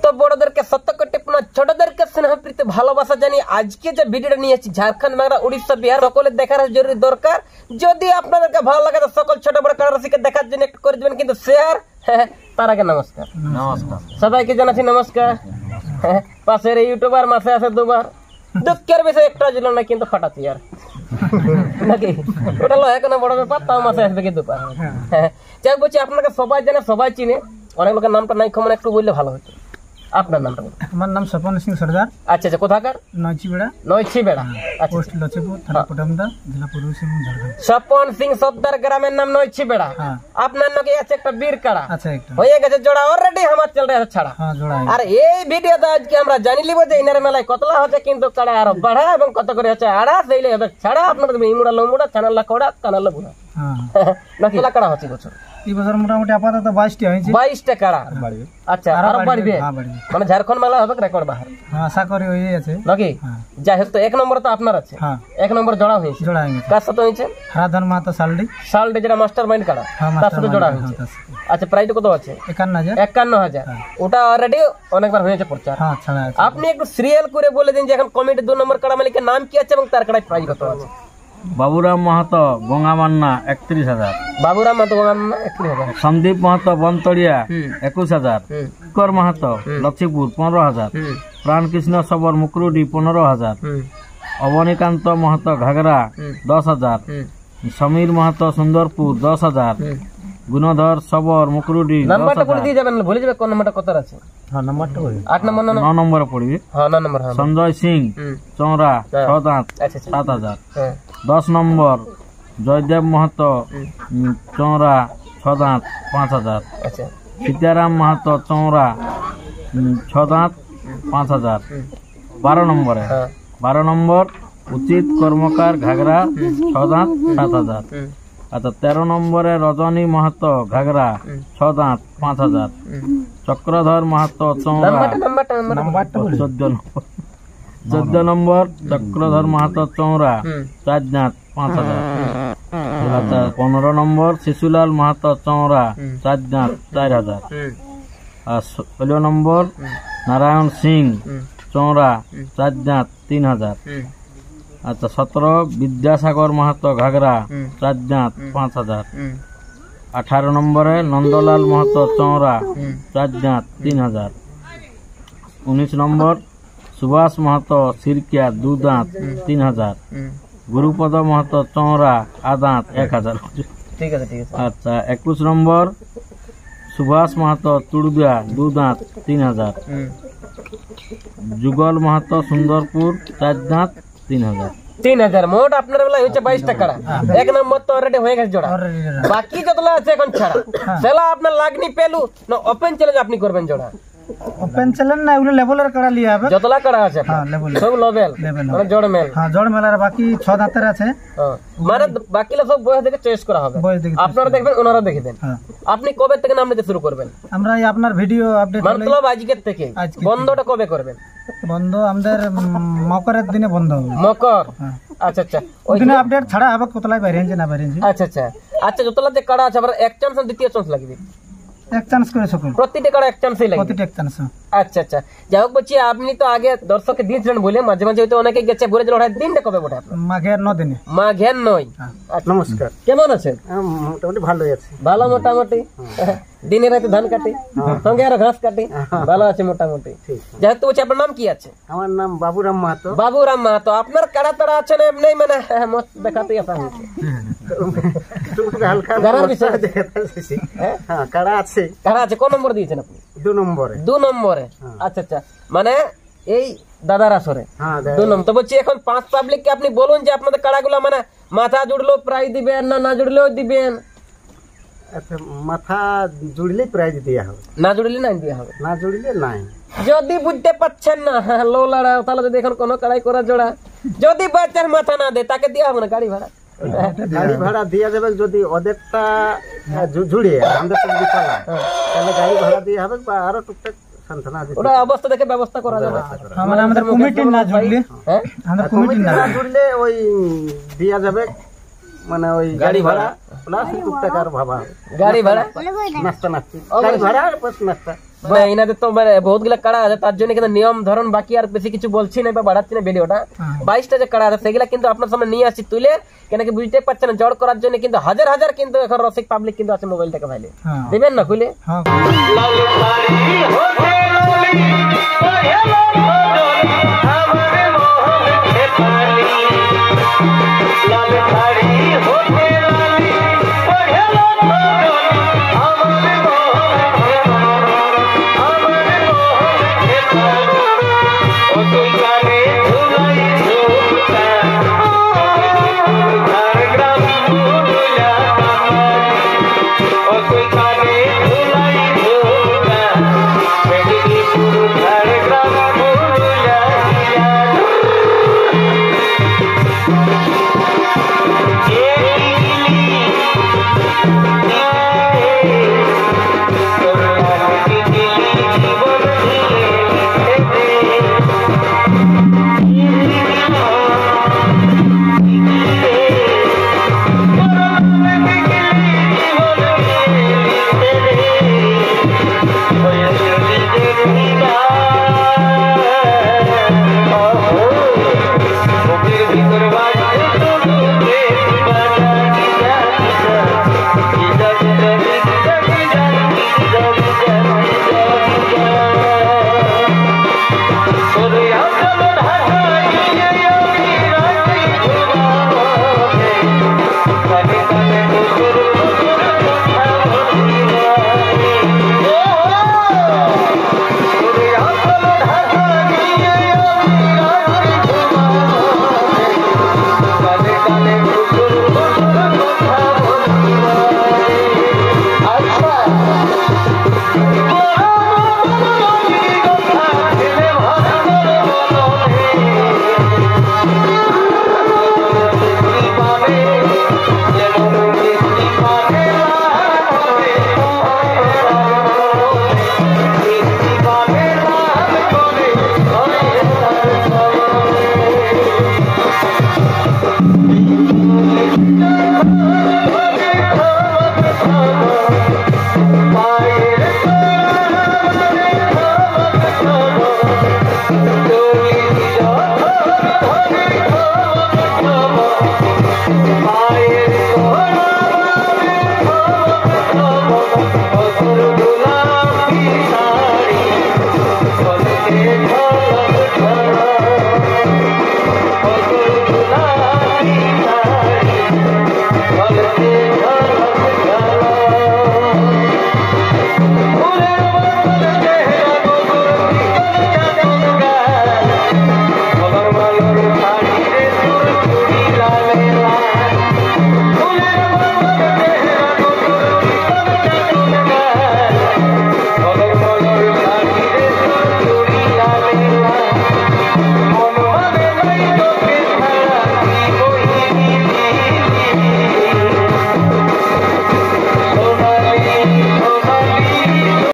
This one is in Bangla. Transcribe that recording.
তো বড়দেরকে শত কোটি প্রণাম, ছোটদেরকে স্নেহ প্রীতি ভালোবাসা জানি। আজকে যে ভিডিওটা নিয়েছি ঝাড়খণ্ড, বাংলা, উড়িষ্যা, বিহার সকলে দেখার জরুরি দরকার। যদি আপনাদেরকে ভালো লাগে তো সকল ছোট বড় কারা রাশিকে দেখার জন্য একটু করে দেবেন কিন্তু শেয়ার। তার আগে নমস্কার, নমস্কার সবাইকে জানাচ্ছি নমস্কার। পাশের ইউটিউবার মাসে আসে দুবার, দুঃখের বিষয় একটা ছিল না কিন্তু ফাটাচ্ছি আর নাকি ওটা লয় কোনো বড় ব্যাপার, তাও মাসে আসবে কি দুবার। যাই বলছি আপনাকে সবাই জানে, সবাই চিনে, অনেক লোকের নামটা নাই খমন একটু বললে ভালো হতো। আপনার নামটা বলুন। আমার নাম স্বপন সিং সর্দার। আচ্ছা আচ্ছা, কোথাকার? নয়চিবেড়া। নয়চিবেড়া, আচ্ছা। পোস্ট লচিপুর, থানা কোটামদা, জেলা পূর্ব সিংভূম, ঝাড়খণ্ড। স্বপন সিং সর্দার, গ্রামের নাম নয়চিবেড়া। আপনার নাকি আছে একটা বীর কাড়া, আচ্ছা একটা হয়ে গেছে জোড়া অলরেডি আমার চল রहा ছাড়া। হ্যাঁ জোড়া। আর এই ভিডিওতে আজকে আমরা জানি লিব যে ইনার মেলায় কতলা হচ্ছে কিন্তু কাড়া আরো বাড়া এবং কত করে হচ্ছে আড়া, সেইলে হবে ছাড়া। আপনাদের ইমুড়া লমুড়া কানাল্লা কোড়া কানাল্লা বুড়া নাকি কাড়া হচ্ছে বছর এই বছর মোটামুটি আপাতত 22টা হয়েছে। 22টা কাড়া। আচ্ছা, আর বাড়বে মানে ঝাড়খণ্ড মেলা হবে রেকর্ড বাহার। হ্যাঁ আশা করি হয়ে আছে নাকি। যাই হোক, তো এক নম্বর তো আপনার আছে। হ্যাঁ, এক নম্বর জোড়া হয়েছে। জোড়া হয়েছে কার সাথে হয়েছে? হারাধন মাহাতো সালডি। সালডি যেটা মাস্টার মাইন্ড কাড়া, তার সাথে জোড়া হয়েছে। আচ্ছা, প্রাইস কত আছে? 51,000। 51,000। ওটা অলরেডি অনেকবার হয়েছে প্রচার। হ্যাঁ ছাড়া আছে। আপনি একটু সিরিয়াল করে বলে দিন যে এখন কমিটি 2 নম্বর কাড়া মালিকের নাম কি আছে এবং তার কাড়ায় প্রাইস কত আছে? বাবুরাম মাহাতো গঙ্গামান্না 31,000। বাবুরাম মাহাতো গঙ্গামান্না 31,000। সন্দীপ মাহাতো বনতড়িয়া 21,000। কর মাহাতো লক্ষ্মীপুর 15,000। প্রাণকৃষ্ণ সবর মুকরুডি 15,000। অবনীকান্ত মাহাতো ঘাগরা 10,000। সমীর মাহাতো সুন্দরপুর 10,000। গুণধর সবর মুকরুডি। নাম্বারটা বলে দিয়ে যাবেন, ভুলে যাবে কোন নাম্বারটা কত আছে। হ্যাঁ নাম্বারটা বলি। 8 নম্বর না 9 নম্বরে পড়বি। হ্যাঁ 9 নম্বর। হ্যাঁ সঞ্জয় সিং চৌরা 6 দাঁত 7,000। 10 নম্বর জয়দেব মাহাতো চৌরা 6 দাঁত 5,000। আচ্ছা, সীতারাম মাহাতো চৌরা 6 দাঁত 5,000। 12 নম্বরে 12 নম্বর উচিত কর্মকার ঘাগরা 6 দাঁত 7,000। আচ্ছা, 13 নম্বরে রজনী মাহাতো ঘাগরা 6 দাঁত 5,000। চক্রধর মাহাতো চৌরা 14 নম্বর চক্রধর মাহাতো চৌরা 4 দাঁত 5,000। আচ্ছা, 15 নম্বর শিশুলাল মাহাতো চৌরা 4 দাঁত 4,000। আর 16 নম্বর নারায়ণ সিং চৌরা 4 দাঁত 3,000। আচ্ছা, 17 বিদ্যাসাগর মাহাতো ঘাগরা 4 দাঁত 5,000। 18 নম্বরে নন্দলাল মাহাতো চৌরা 4 দাঁত 3,000। 19 নম্বর সুভাষ মাহাতো সিরকিয়া 2 দাঁত 3,000। গুরুপদ মাহাতো চৌরা আদাঁত 1,000। ঠিক আছে ঠিক আছে। আচ্ছা, 21 নম্বর সুভাষ মাহাতো তুড়ুদিয়া 2 দাঁত 3,000। যুগল মাহাতো সুন্দরপুর 4 দাঁত 3,000। 3,000 মোট আপনার বেলা হচ্ছে 22টা কাড়া। এক নম্বর তো অলরেডি হয়ে গেছে জোড়া, বাকি যতলা আছে এখন ছাড়া সেলা আপনার লাগনি পেলু না ওপেন চ্যালেঞ্জ আপনি করবেন জোড়া। ওপেন চ্যালেঞ্জ না, ওগুলো লেভেলের কাড়া লিয়া হবে। যতলা কাড়া আছে হ্যাঁ লেভেল, সব লেভেল মানে জোড় মেল। হ্যাঁ জোড় মেলার বাকি 6 দাঁতের আছে। মানে বাকিলা সব বয়স দেখে চয়েস করা হবে। আপনারা দেখবেন, ওনারা দেখবেন। আপনি কবে থেকে নাম নিতে শুরু করবেন? আমরা এই আপনার ভিডিও আপডেট মতলব আজকের থেকে। বন্ধটা কবে করবেন? বন্ধ আমাদের মকরের দিনে বন্ধ হবে। মকর, আচ্ছা আচ্ছা, ওই দিনে আপডেট ছাড়া হবে কতলাই বাইরে না বাইরে। আচ্ছা আচ্ছা আচ্ছা, যতলা যে কাড়া আছে আবার এক চান্স আর দ্বিতীয় চান্স লাগবে। এক চান্স করে সকল প্রতিটা কাড়া এক চান্সই লাগবে। প্রতিটা এক চান্স। আচ্ছা আচ্ছা, যাই হোক বলছি আপনি তো আগে দর্শককে দিয়েছিলেন বলে মাঝে মাঝে হয়তো অনেকে গেছে বলে দিল দিনটা কবে বটে আপনার? মাঘের 9 দিনে। মাঘের 9। নমস্কার, কেমন আছেন? মোটামুটি ভালোই আছে। ভালো মোটামুটি, দিনে রাতে ধান কাটি সঙ্গে আরো ঘাস কাটি, ভালো আছে মোটামুটি। যাই হোক, তো বলছি আপনার নাম কি আছে? আমার নাম বাবুরাম মাহাতো। বাবুরাম মাহাতো। আপনার কাড়া তাড়া আছে না এমনি মানে মত দেখাতেই আসা হয়েছে? কাড়া আছে। কাড়া আছে। কোন নম্বর দিয়েছেন আপনি? 2 নম্বরে। 2 নম্বরে, আচ্ছা আচ্ছা, মানে এই দাদার আসরে 2 নম্বর। তো বলছি এখন 5 পাবলিককে আপনি বলুন যে আপনাদের কাড়াগুলো মানে মাথা জুড়লেও প্রাইজ দিবেন না না জুড়লেও দিবেন? আচ্ছা, মাথা জুড়লে প্রাইজ দেওয়া হবে, না জুড়লে নাই দেওয়া হবে। না জুড়লে নাই। যদি বুঝতে পারছেন না লো লাড়া, তাহলে যদি এখন কোনো কাড়াই করা জোড়া যদি বাচ্চার মাথা না দেয় তাকে দেওয়া হবে না গাড়ি ভাড়া? গাড়ি ভাড়া দিয়ে যাবে যদি ওদেরটা জুড়ে আমাদের তাহলে গাড়ি ভাড়া দিয়ে হবে বা আরো টুকটাক ওটা অবস্থা দেখে ব্যবস্থা করা যাবে। মানে আমাদের কমিটি না জুড়লে, আমাদের কমিটি না জুড়লে ওই দেয়া যাবে মানে ওই গাড়ি ভাড়া প্লাস টুকটাক আর ভাবা গাড়ি ভাড়া নাস্তা নাস্তি গাড়ি ভাড়া প্লাস নাস্তা এনাদের তো বহুত গুলা কাড়া আছে, তার জন্য কিন্তু নিয়ম ধরন বাকি আর বেশি কিছু বলছি না বা বাড়াচ্ছি না ভিডিওটা। 22টা যে কাড়া আছে সেগুলা কিন্তু আপনার সামনে নিয়ে আসছি তুলে, কেন কি বুঝতে পারছেন না, জড় করার জন্য কিন্তু হাজার হাজার কিন্তু এখন রসিক পাবলিক কিন্তু আছে মোবাইলটাকে ভাইলে দিবেন না খুলে।